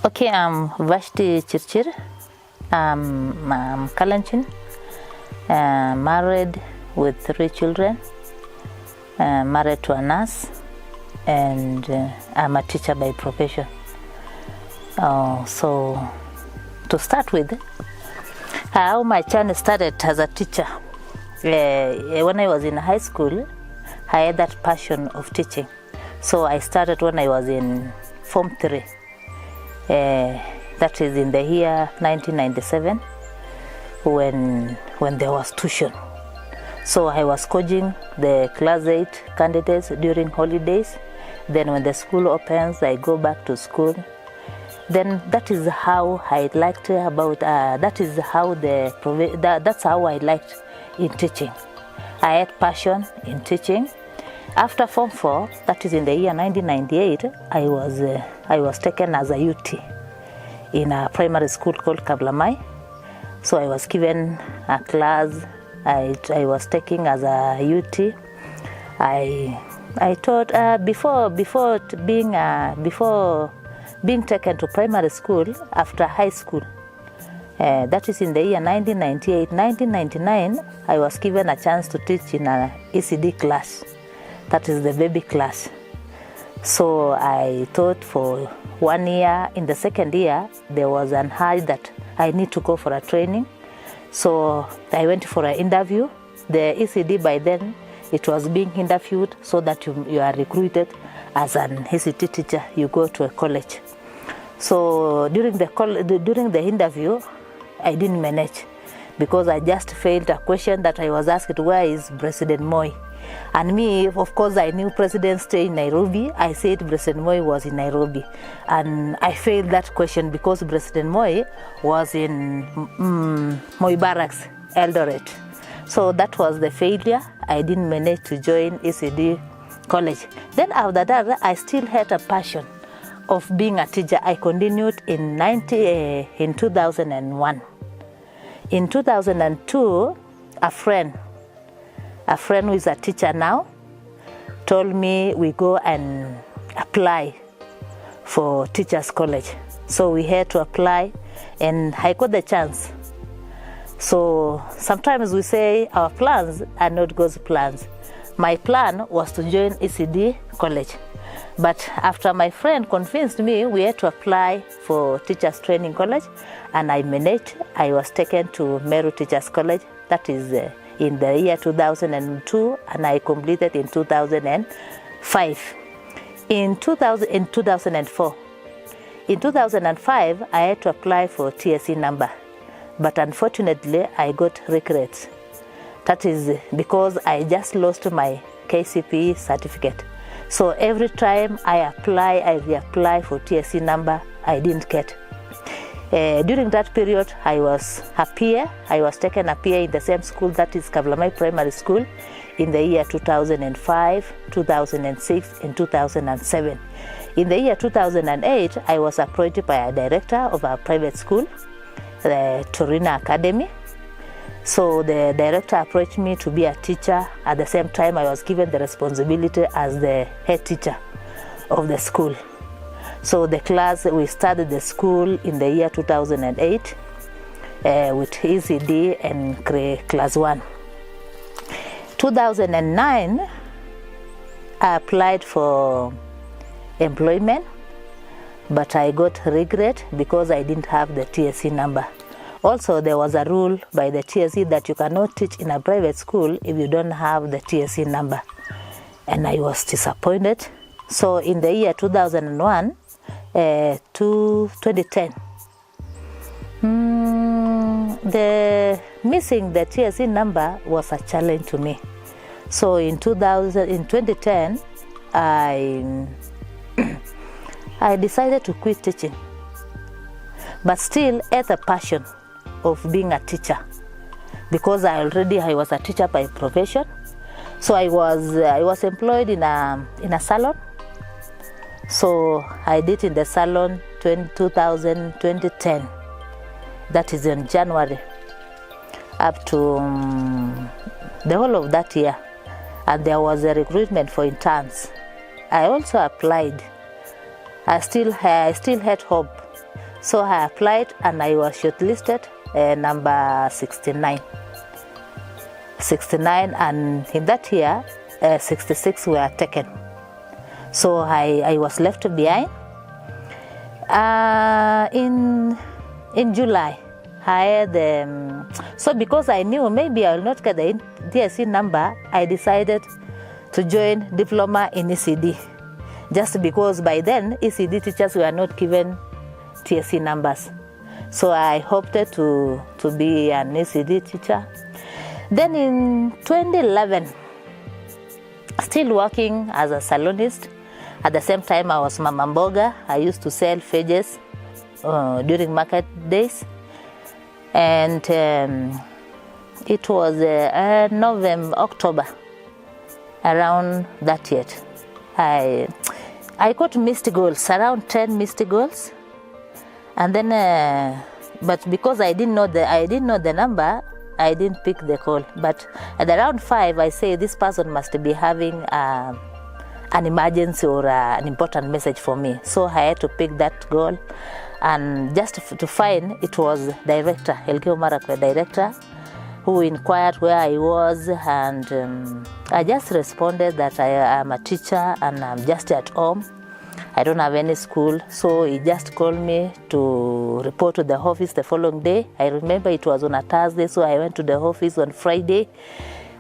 Okay, I'm Vashti Chirchir. I'm Kalenjin, married with 3 children, married to a nurse, and I'm a teacher by profession. So to start with, how my journey started as a teacher. When I was in high school, I had that passion of teaching. So I started when I was in Form 3. That is in the year 1997 when there was tuition. So I was coaching the class 8 candidates during holidays. Then when the school opens, I go back to school. Then that is how I liked about, that's how I liked in teaching. I had passion in teaching. After Form 4, that is in the year 1998, I was taken as a UT in a primary school called Kablamai. So I was given a class I was taking as a UT. I thought before being taken to primary school after high school, that is in the year 1998. 1999, I was given a chance to teach in an ECD class. That is the baby class. So I thought for 1 year. In the second year, there was an urge that I need to go for a training. So I went for an interview. The ECD by then, it was being interviewed so that you are recruited as an ECD teacher. You go to a college. So during the interview, I didn't manage because I just failed a question that I was asked, where is President Moi? And me, of course, I knew President stayed in Nairobi. I said President Moi was in Nairobi. And I failed that question because President Moi was in Moi Barracks, Eldoret. So that was the failure. I didn't manage to join ECD college. Then after that, I still had a passion of being a teacher. I continued in 2001. In 2002, a friend who is a teacher now told me we go and apply for teachers college. So we had to apply and I got the chance. So sometimes we say our plans are not God's plans. My plan was to join ECD college. But after my friend convinced me, we had to apply for teachers training college, and I managed. I was taken to Meru Teachers College. That is in the year 2002, and I completed in 2005. In 2004. In 2005, I had to apply for TSC number, but unfortunately, I got regrets. That is because I just lost my KCPE certificate. So every time I reapply for TSC number, I didn't get. During that period, I was a peer. I was taken a peer in the same school, that is Kablamai Primary School, in the year 2005, 2006, and 2007. In the year 2008, I was approached by a director of a private school, the Torina Academy. So the director approached me to be a teacher. At the same time, I was given the responsibility as the head teacher of the school. So the class, we started the school in the year 2008 with ECD and class 1. 2009, I applied for employment, but I got regret because I didn't have the TSC number. Also, there was a rule by the TSC that you cannot teach in a private school if you don't have the TSC number. And I was disappointed. So in the year 2001 to 2010, the missing the TSC number was a challenge to me. So in 2010, I decided to quit teaching, but still had a passion of being a teacher because I was a teacher by profession. So I was employed in a salon. So I did in the salon 2010. That is in January. up to the whole of that year. And there was a recruitment for interns. I also applied. I still had hope. So I applied and I was shortlisted, number 69. 69, and in that year, 66 were taken. So I was left behind. In July, I had so because I knew maybe I will not get the TSC number, I decided to join diploma in ECD. Just because by then ECD teachers were not given TSC numbers. So I hoped to be an ECD teacher. Then in 2011, still working as a salonist. At the same time, I was Mama Mboga. I used to sell veggies during market days. And it was October, around that year. I got missed calls, around 10 missed calls. And then, but because I didn't know the number, I didn't pick the call. But at around 5, I say this person must be having an emergency or an important message for me. So I had to pick that call, and just to find it was director, Elgeyo Marakwet director, who inquired where I was, and I just responded that I am a teacher and I'm just at home. I don't have any school. So he just called me to report to the office the following day. I remember it was on a Thursday, so I went to the office on Friday,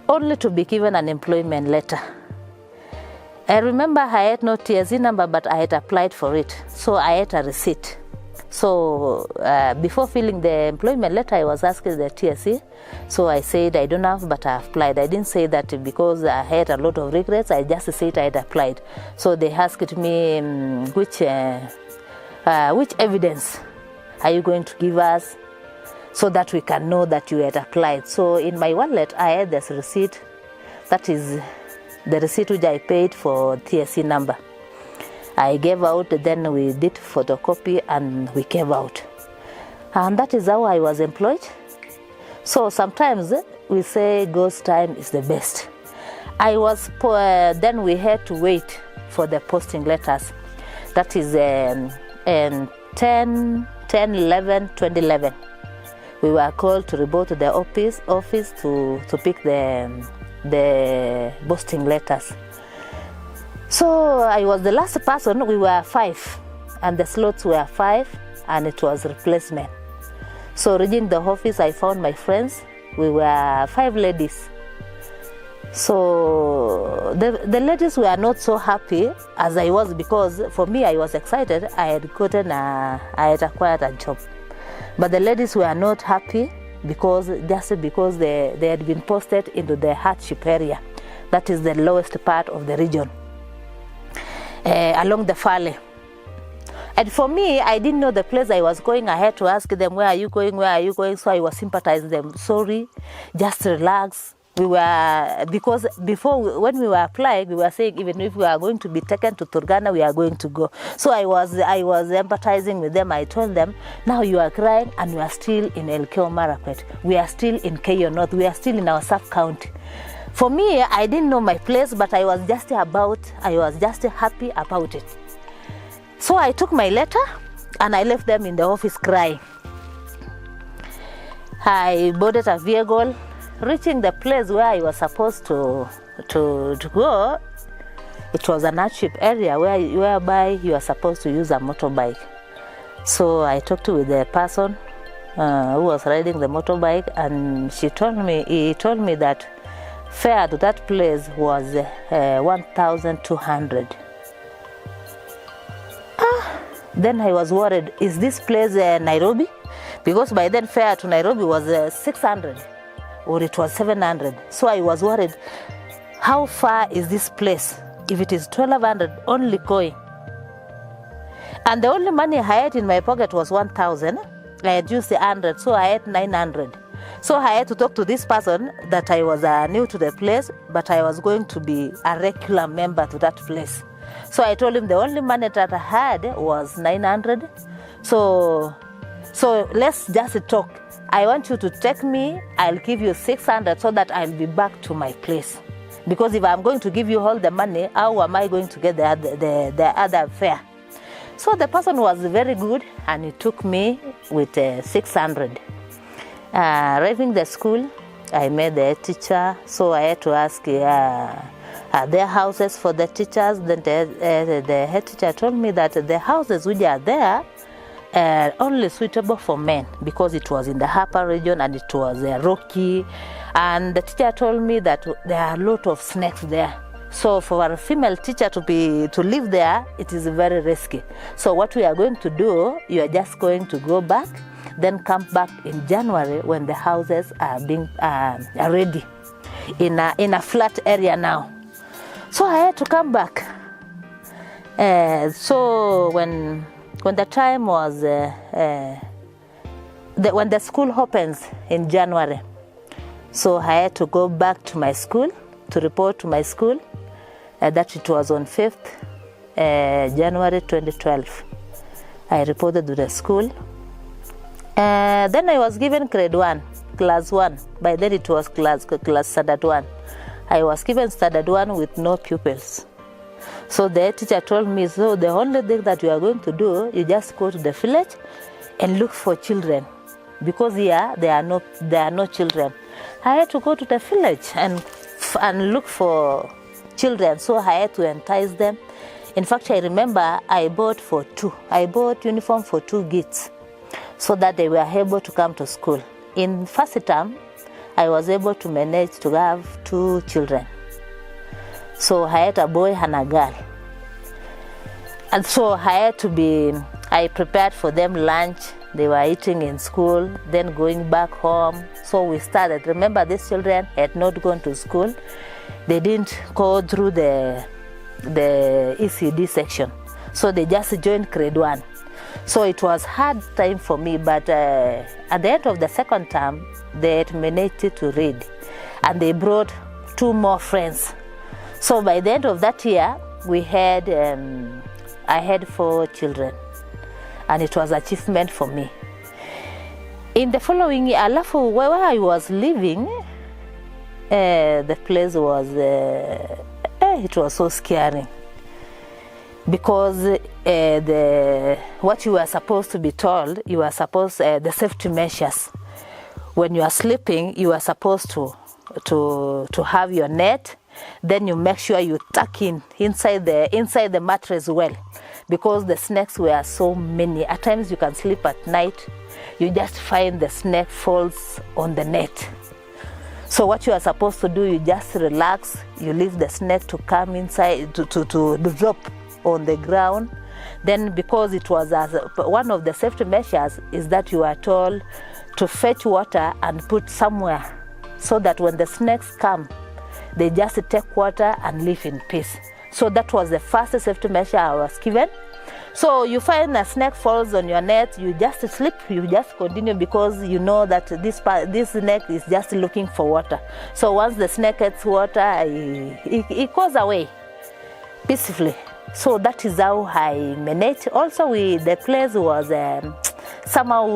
only to be given an employment letter. I remember I had no TSC number, but I had applied for it. So I had a receipt. So before filling the employment letter, I was asking the TSC. So I said, I don't have, but I applied. I didn't say that because I had a lot of regrets. I just said I had applied. So they asked me, which evidence are you going to give us so that we can know that you had applied? So in my wallet, I had this receipt. That is the receipt which I paid for TSC number. I gave out, then we did photocopy and we gave out. And that is how I was employed. So sometimes we say God's time is the best. Then we had to wait for the posting letters. That is 10/11/2011. We were called to report to the office to pick the posting letters. So I was the last person. We were 5, and the slots were 5, and it was replacement. So reaching the office, I found my friends. We were 5 ladies. So the ladies were not so happy as I was, because for me, I was excited. I had acquired a job. But the ladies were not happy because they had been posted into the hardship area. That is the lowest part of the region, along the valley. And for me, I didn't know the place I was going. I had to ask them, where are you going? Where are you going? So I was sympathizing them. Sorry, just relax. Because before, when we were applying, we were saying even if we are going to be taken to Turkana, we are going to go. So I was empathizing with them. I told them, now you are crying and we are still in Elgeyo Marakwet. We are still in Keyo North. We are still in our sub-county. For me, I didn't know my place, but I was just happy about it. So I took my letter and I left them in the office crying. I boarded a vehicle. Reaching the place where I was supposed to go, it was an hardship area whereby you are supposed to use a motorbike. So I talked with the person who was riding the motorbike, and he told me that fare to that place was 1,200. Then I was worried, is this place Nairobi? Because by then fare to Nairobi was 600. Or it was 700. So I was worried, how far is this place? If it is 1,200 only going. And the only money I had in my pocket was 1,000. I had used 100, so I had 900. So I had to talk to this person that I was new to the place, but I was going to be a regular member to that place. So I told him the only money that I had was 900. So let's just talk. I want you to take me, I'll give you 600 so that I'll be back to my place. Because if I'm going to give you all the money, how am I going to get the other fare? So the person was very good, and he took me with 600. Arriving the school, I met the teacher, so I had to ask, are there houses for the teachers? Then the head teacher told me that the houses which are there are only suitable for men, because it was in the upper region and it was rocky. And the teacher told me that there are a lot of snakes there. So for a female teacher to live there, it is very risky. So what we are going to do, you are just going to go back, then come back in January when the houses are being are ready in a flat area now. So I had to come back. So when the time was when the school opens in January, so I had to go back to my school to report to my school. That it was on 5th January 2012. I reported to the school. Then I was given grade 1, class 1. By then it was class standard 1. I was given standard 1 with no pupils. So the teacher told me, so the only thing that you are going to do, you just go to the village and look for children, because here there are no children. I had to go to the village and look for children, so I had to entice them. In fact, I remember I bought uniform for 2 kids, so that they were able to come to school. In first term, I was able to manage to have 2 children. So I had a boy and a girl. And so I prepared for them lunch. They were eating in school, then going back home. So we started. Remember, these children had not gone to school. They didn't go through the ECD section. So they just joined grade 1. So it was hard time for me, but at the end of the second term, they had managed to read. And they brought 2 more friends. So by the end of that year, I had 4 children. And it was an achievement for me. In the following year, where I was living, the place was, it was so scary. Because what you were supposed to be told, the safety measures. When you are sleeping, you are supposed to have your net. Then you make sure you tuck inside the mattress well, because the snakes were so many. At times you can sleep at night, you just find the snake falls on the net. So what you are supposed to do, you just relax, you leave the snake to come inside, to drop on the ground. Then because it was one of the safety measures is that you are told to fetch water and put somewhere, so that when the snakes come, they just take water and live in peace. So that was the first safety measure I was given. So you find a snake falls on your net, you just sleep, you just continue, because you know that this snake is just looking for water. So once the snake gets water, it goes away peacefully. So that is how I managed. Also, the place was somehow,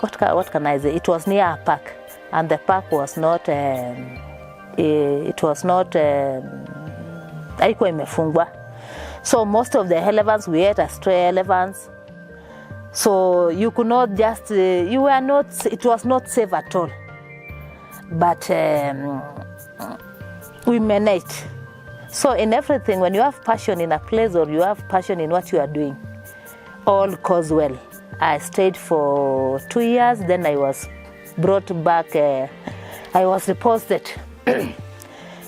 what can I say? It was near a park, and the park was not. Haikuwa imefungwa. So most of the elephants, we had stray elephants. So you could not just, it was not safe at all. But we managed. So in everything, when you have passion in a place or you have passion in what you are doing, all goes well. I stayed for 2 years, then I was brought back, I was reposted.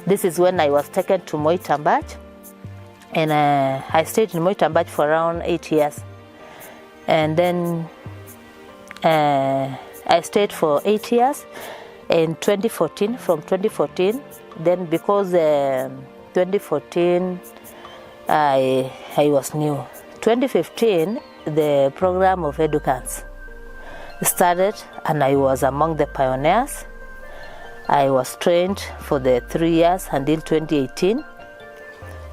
This is when I was taken to Moitambach, and I stayed in Moitambach for around 8 years. And then I stayed for 8 years in 2014, from 2014. Then because 2014, I was new. 2015, the program of Edukans started, and I was among the pioneers. I was trained for the 3 years until 2018.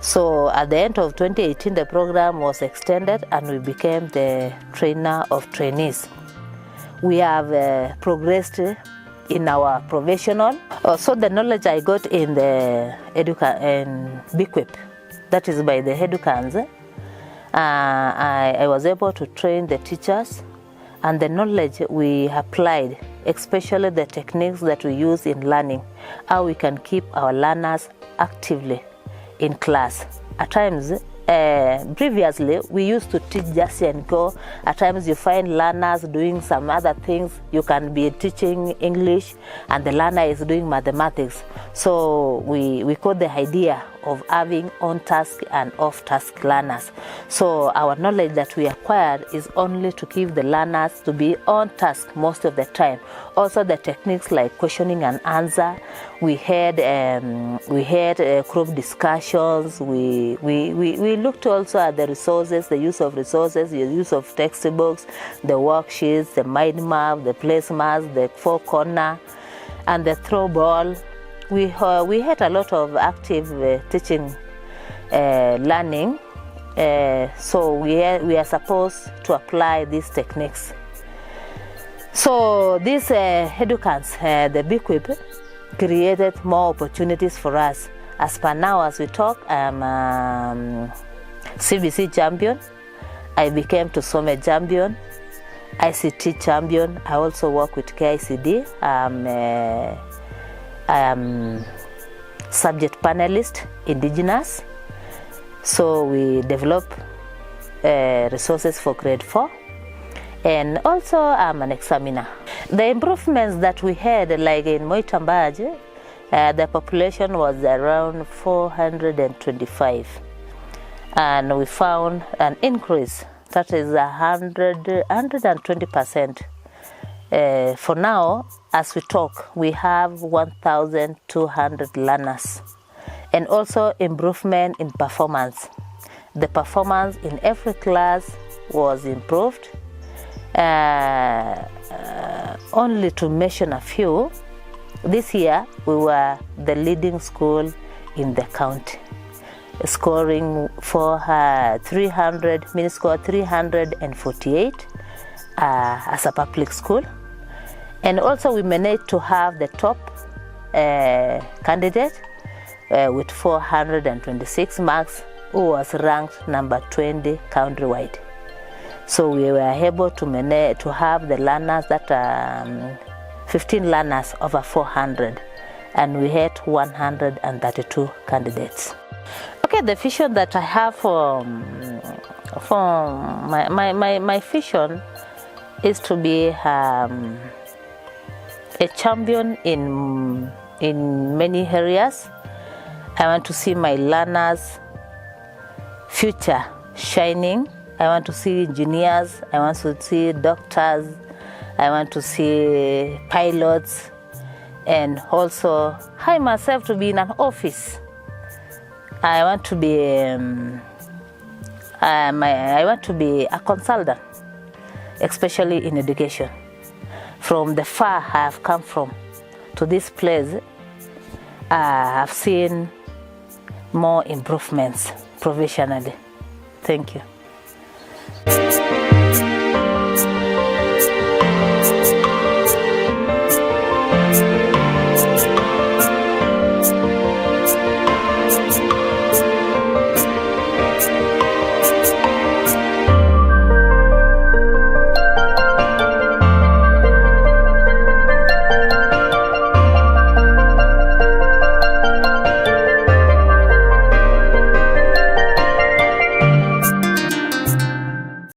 So at the end of 2018, the program was extended and we became the trainer of trainees. we have progressed in our professional. So the knowledge I got in the BQIP, that is by the Edukans, I was able to train the teachers, and the knowledge we applied, especially the techniques that we use in learning, how we can keep our learners actively in class. At times, previously, we used to teach just and go. At times, you find learners doing some other things. You can be teaching English, and the learner is doing mathematics. So we got the idea of having on-task and off-task learners. So our knowledge that we acquired is only to keep the learners to be on task most of the time. Also, the techniques like questioning and answer. We had group discussions. We looked also at the resources, the use of resources, the use of textbooks, the worksheets, the mind map, the placemats, the four corner, and the throw ball. We had a lot of active teaching learning, so we are supposed to apply these techniques. So these Edukans, the BQIP, created more opportunities for us. As per now, as we talk, I'm CBC champion. I became Tusome champion, ICT champion. I also work with KICD. I am subject panelist, indigenous. So we develop resources for grade 4. And also I'm an examiner. The improvements that we had, like in Moitambaji, the population was around 425. And we found an increase, that is 120%. For now, as we talk, we have 1,200 learners, and also improvement in performance. The performance in every class was improved. Only to mention a few, this year we were the leading school in the county, scoring for 348 as a public school. And also we managed to have the top candidate with 426 marks, who was ranked number 20 countrywide. So we were able to have the learners that 15 learners over 400, and we had 132 candidates. Okay, the vision that I have for my vision is to be a champion in many areas. I want to see my learners' future shining. I want to see engineers. I want to see doctors. I want to see pilots, and also I myself to be in an office. I want to be a consultant, especially in education. From the far I have come from to this place, I have seen more improvements professionally. Thank you.